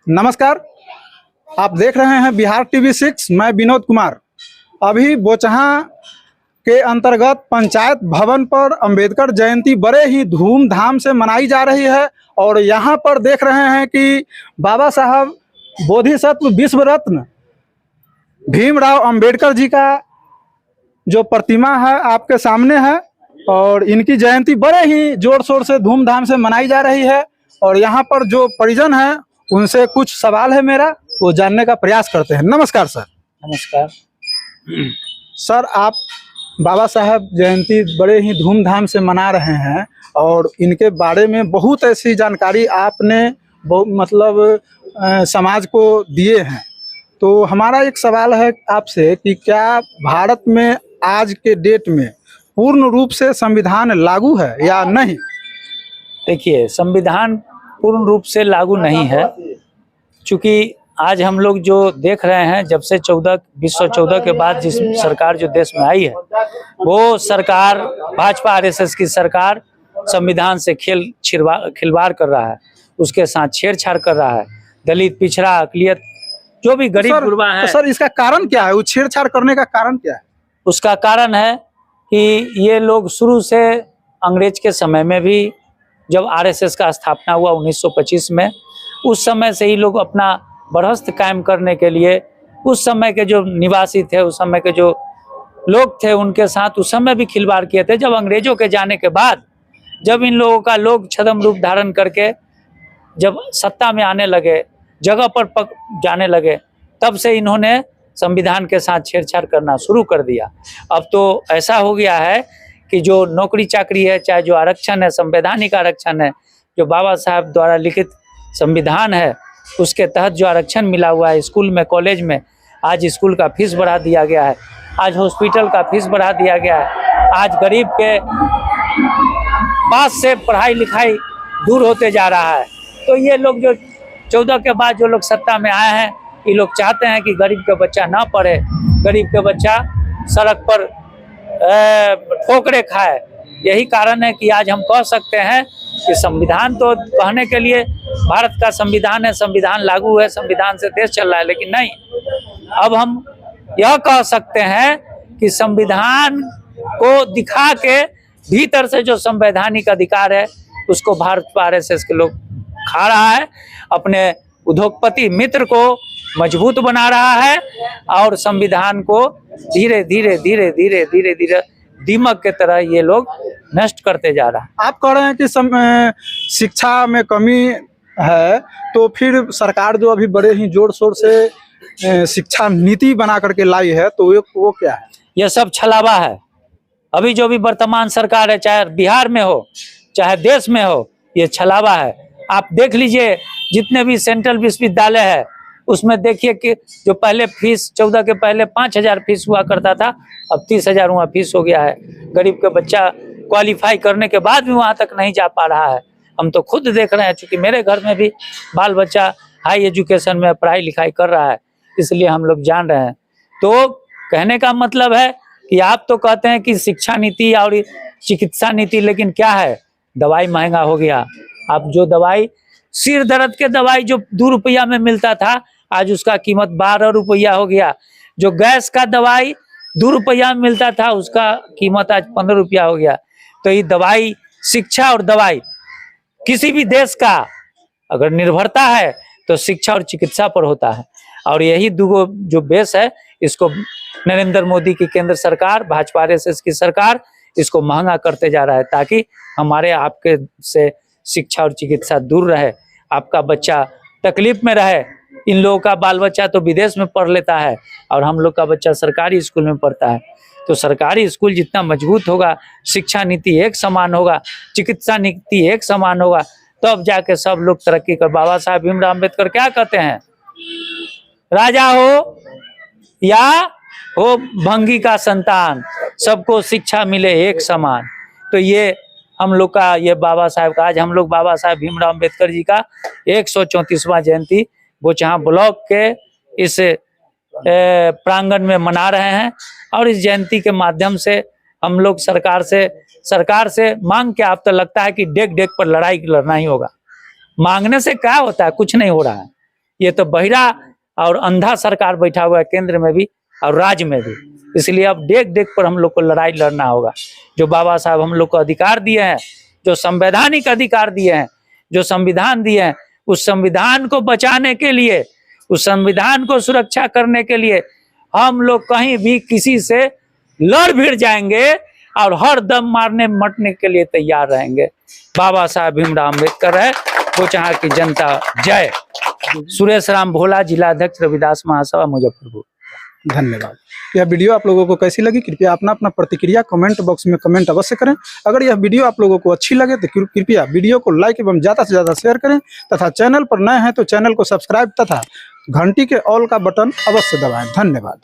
नमस्कार, आप देख रहे हैं बिहार टीवी 6। मैं विनोद कुमार। अभी बोचहां के अंतर्गत पंचायत भवन पर अंबेडकर जयंती बड़े ही धूमधाम से मनाई जा रही है और यहाँ पर देख रहे हैं कि बाबा साहब बोधिसत्व विश्व रत्न भीमराव अंबेडकर जी का जो प्रतिमा है आपके सामने है और इनकी जयंती बड़े ही जोर शोर से धूमधाम से मनाई जा रही है। और यहाँ पर जो परिजन है उनसे कुछ सवाल है मेरा, वो जानने का प्रयास करते हैं। नमस्कार सर। नमस्कार सर, आप बाबा साहब जयंती बड़े ही धूमधाम से मना रहे हैं और इनके बारे में बहुत ऐसी जानकारी आपने समाज को दिए हैं। तो हमारा एक सवाल है आपसे कि क्या भारत में आज के डेट में पूर्ण रूप से संविधान लागू है या नहीं? देखिए, संविधान पूर्ण रूप से लागू नहीं है, क्योंकि आज हम लोग जो देख रहे हैं, जब से 2014 के बाद जिस सरकार जो देश में आई है, वो सरकार भाजपा आरएसएस की सरकार संविधान से खिलवाड़ कर रहा है, उसके साथ छेड़छाड़ कर रहा है। दलित, पिछड़ा, अकलियत, जो भी गरीब गुरबा है। तो सर, इसका कारण क्या है? वो छेड़छाड़ करने का कारण क्या है? उसका कारण है कि ये लोग शुरू से अंग्रेज के समय में भी, जब आरएसएस का स्थापना हुआ 1925 में, उस समय से ही लोग अपना बरहस्त कायम करने के लिए उस समय के जो निवासी थे, उस समय के जो लोग थे, उनके साथ उस समय भी खिलवाड़ किए थे। जब अंग्रेजों के जाने के बाद, जब इन लोगों का लोग छद्म रूप धारण करके जब सत्ता में आने लगे, जगह पर जाने लगे, तब से इन्होंने संविधान के साथ छेड़छाड़ करना शुरू कर दिया। अब तो ऐसा हो गया है कि जो नौकरी चाकरी है, चाहे जो आरक्षण है, संवैधानिक आरक्षण है, जो बाबा साहब द्वारा लिखित संविधान है, उसके तहत जो आरक्षण मिला हुआ है स्कूल में, कॉलेज में, आज स्कूल का फीस बढ़ा दिया गया है, आज हॉस्पिटल का फीस बढ़ा दिया गया है, आज गरीब के पास से पढ़ाई लिखाई दूर होते जा रहा है। तो ये लोग जो 14 के बाद जो लोग सत्ता में आए हैं, ये लोग चाहते हैं कि गरीब का बच्चा ना पढ़े, गरीब का बच्चा सड़क पर ठोकरे खाए। यही कारण है कि आज हम कह सकते हैं कि संविधान तो कहने के लिए भारत का संविधान है, संविधान लागू है, संविधान से देश चल रहा है, लेकिन नहीं, अब हम यह कह सकते हैं कि संविधान को दिखा के भीतर से जो संवैधानिक अधिकार है उसको भारत आरएसएस के लोग खा रहा है, अपने उद्योगपति मित्र को मजबूत बना रहा है और संविधान को धीरे धीरे दीमक के तरह ये लोग नष्ट करते जा रहा है। आप कह रहे हैं कि शिक्षा में कमी है, तो फिर सरकार जो अभी बड़े ही जोर शोर से शिक्षा नीति बना करके लाई है, तो वो क्या है? यह सब छलावा है। अभी जो भी वर्तमान सरकार है, चाहे बिहार में हो चाहे देश में हो, ये छलावा है। आप देख लीजिए, जितने भी सेंट्रल विश्वविद्यालय है उसमें देखिए कि जो पहले फीस 14 के पहले 5,000 फीस हुआ करता था, अब 30,000 वहाँ फीस हो गया है। गरीब का बच्चा क्वालिफाई करने के बाद भी वहाँ तक नहीं जा पा रहा है। हम तो खुद देख रहे हैं, चूँकि मेरे घर में भी बाल बच्चा हाई एजुकेशन में पढ़ाई लिखाई कर रहा है, इसलिए हम लोग जान रहे हैं। तो कहने का मतलब है कि आप तो कहते हैं कि शिक्षा नीति और चिकित्सा नीति, लेकिन क्या है, दवाई महंगा हो गया। अब जो दवाई, सिर दर्द के दवाई जो 2 रुपया में मिलता था, आज उसका कीमत 12 रुपया हो गया। जो गैस का दवाई 2 रुपया में मिलता था, उसका कीमत आज 15 रुपया हो गया। तो ये दवाई, शिक्षा और दवाई, किसी भी देश का अगर निर्भरता है तो शिक्षा और चिकित्सा पर होता है। और यही दो जो बेस है, इसको नरेंद्र मोदी की केंद्र सरकार, भाजपा आरएसएस की सरकार इसको महंगा करते जा रहा है, ताकि हमारे आपके से शिक्षा और चिकित्सा दूर रहे, आपका बच्चा तकलीफ में रहे। इन लोगों का बाल बच्चा तो विदेश में पढ़ लेता है और हम लोग का बच्चा सरकारी स्कूल में पढ़ता है। तो सरकारी स्कूल जितना मजबूत होगा, शिक्षा नीति एक समान होगा, चिकित्सा नीति एक समान होगा, तब जाके सब लोग तरक्की कर। बाबा साहब भीमराव अम्बेडकर क्या कहते हैं? राजा हो या हो भंगी का संतान, सबको शिक्षा मिले एक समान। तो ये हम लोग का, ये बाबा साहब का, आज हम लोग बाबा साहब भीमराव अम्बेडकर जी का 134वां जयंती बोचहां ब्लॉक के इस प्रांगण में मना रहे हैं। और इस जयंती के माध्यम से हम लोग सरकार से मांग के, आप तो लगता है कि डेग डेग पर लड़ाई लड़ना ही होगा। मांगने से क्या होता है? कुछ नहीं हो रहा है। ये तो बहिरा और अंधा सरकार बैठा हुआ है केंद्र में भी और राज्य में भी। इसलिए अब देख देख पर हम लोग को लड़ाई लड़ना होगा। जो बाबा साहब हम लोग को अधिकार दिए हैं, जो संवैधानिक अधिकार दिए हैं, जो संविधान दिए हैं, उस संविधान को बचाने के लिए, उस संविधान को सुरक्षा करने के लिए हम लोग कहीं भी किसी से लड़ भिड़ जाएंगे और हर दम मारने मरने के लिए तैयार रहेंगे। बाबा साहब भीमराव अम्बेडकर है, बोचहां की जनता जय। सुरेश राम भोला, जिला अध्यक्ष रविदास महासभा मुजफ्फरपुर। धन्यवाद। यह वीडियो आप लोगों को कैसी लगी, कृपया अपना अपना प्रतिक्रिया कमेंट बॉक्स में कमेंट अवश्य करें। अगर यह वीडियो आप लोगों को अच्छी लगे तो कृपया वीडियो को लाइक एवं ज़्यादा से ज़्यादा शेयर करें तथा चैनल पर नए हैं तो चैनल को सब्सक्राइब तथा घंटी के ऑल का बटन अवश्य दबाएं। धन्यवाद।